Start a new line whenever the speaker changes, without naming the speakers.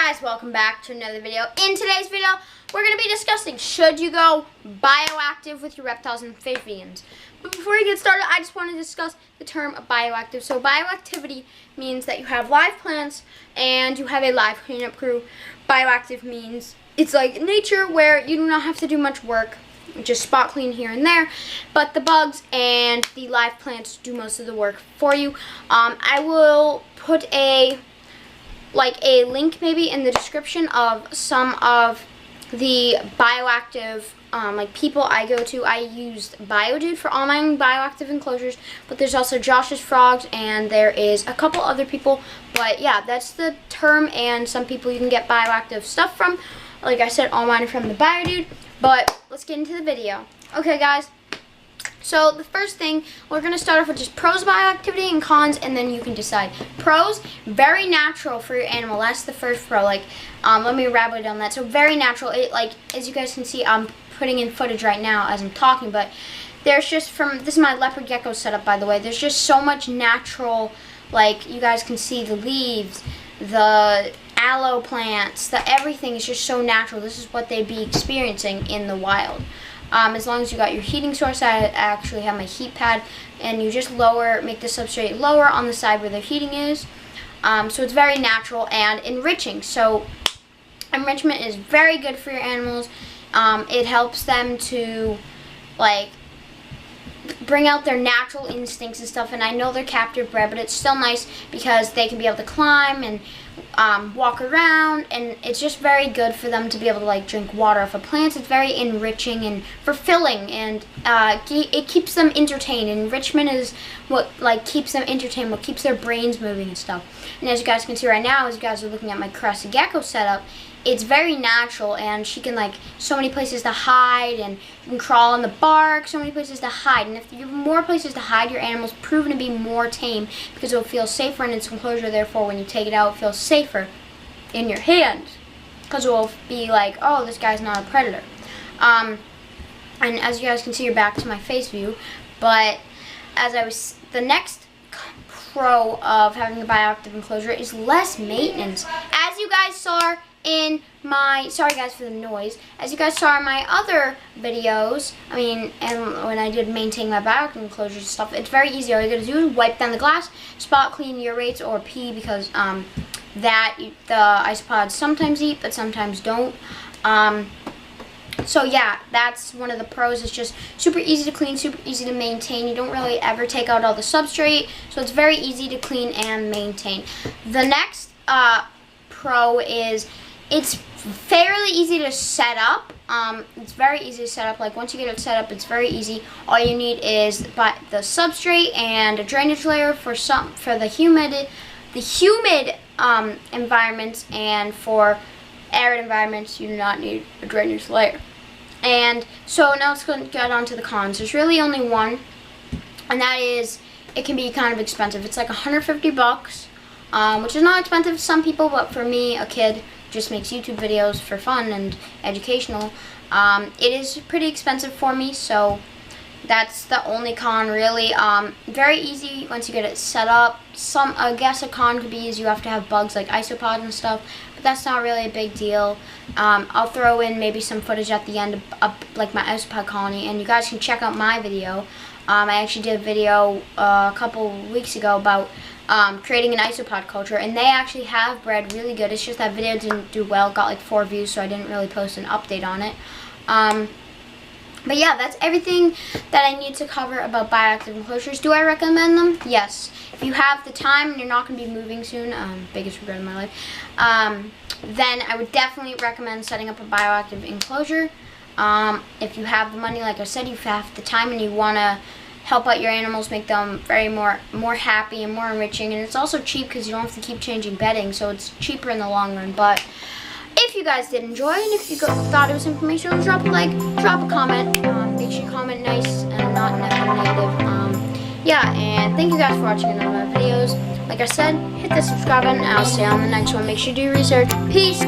guys, welcome back to another video. In today's video, we're going to be discussing should you go bioactive with your reptiles and amphibians. But before we get started, I just want to discuss the term bioactive. So bioactivity means that you have live plants and you have a live cleanup crew. Bioactive means it's like nature where you do not have to do much work, just spot clean here and there, but the bugs and the live plants do most of the work for you. I will put a link maybe in the description of some of the bioactive people I go to. I used Biodude for all my bioactive enclosures, but there's also Josh's Frogs and there is a couple other people. But yeah, that's the term, and some people you can get bioactive stuff from. Like I said, all mine are from the Biodude. But let's get into the video. Okay guys, so the first thing, we're going to start off with just pros of bioactivity and cons, and then you can decide. Pros, very natural for your animal. That's the first pro. Let me elaborate on that. So very natural. It, as you guys can see, I'm putting in footage right now as I'm talking, but there's just this is my leopard gecko setup, by the way. There's just so much natural, you guys can see the leaves, the aloe plants, everything is just so natural. This is what they'd be experiencing in the wild. As long as you got your heating source, I actually have my heat pad, and you just make the substrate lower on the side where the heating is. So it's very natural and enriching. So enrichment is very good for your animals. It helps them to bring out their natural instincts and stuff. And I know they're captive bred, but it's still nice because they can be able to climb and walk around, and it's just very good for them to be able to drink water off of plants. It's very enriching and fulfilling, and it keeps them entertained. Enrichment is what keeps them entertained, what keeps their brains moving and stuff. And as you guys can see right now, as you guys are looking at my crested gecko setup, it's very natural, and she can so many places to hide, and you can crawl on the bark, so many places to hide. And if you have more places to hide, your animal's proven to be more tame because it'll feel safer in its enclosure. Therefore, when you take it out, it feels safer in your hands because it will be oh, this guy's not a predator. And as you guys can see, you're back to my face view. But the next pro of having a bioactive enclosure is less maintenance. As you guys saw in my, sorry guys for the noise, as you guys saw in my other videos, and when I did maintain my bioactive enclosures and stuff, it's very easy. All you gotta do is wipe down the glass, spot clean urates or pee, because the isopods sometimes eat but sometimes don't. So yeah, that's one of the pros. It's just super easy to clean, super easy to maintain. You don't really ever take out all the substrate, so it's very easy to clean and maintain. The next pro is it's fairly easy to set up. It's very easy to set up. Once you get it set up, it's very easy. All you need is the substrate and a drainage layer for the humid environments, and for arid environments, you do not need a drainage layer. And so now let's get on to the cons. There's really only one, and that is it can be kind of expensive. It's like $150, which is not expensive to some people, but for me, a kid just makes YouTube videos for fun and educational, it is pretty expensive for me. So that's the only con, really. Very easy once you get it set up. I guess a con could be is you have to have bugs like isopods and stuff, but that's not really a big deal. I'll throw in maybe some footage at the end of my isopod colony, and you guys can check out my video. I actually did a video a couple weeks ago about creating an isopod culture, and they actually have bred really good. It's just that video didn't do well. It got 4 views, so I didn't really post an update on it. But yeah, that's everything that I need to cover about bioactive enclosures. Do I recommend them? Yes. If you have the time and you're not going to be moving soon, biggest regret of my life, then I would definitely recommend setting up a bioactive enclosure. If you have the money, like I said, you have the time and you want to help out your animals, make them more happy and more enriching, and it's also cheap because you don't have to keep changing bedding, so it's cheaper in the long run. But if you guys did enjoy, and if you thought it was informational, drop a like, drop a comment. Make sure you comment nice and not negative. Yeah, and thank you guys for watching another one of my videos. Like I said, hit the subscribe button, and I'll see you on the next one. Make sure you do your research. Peace.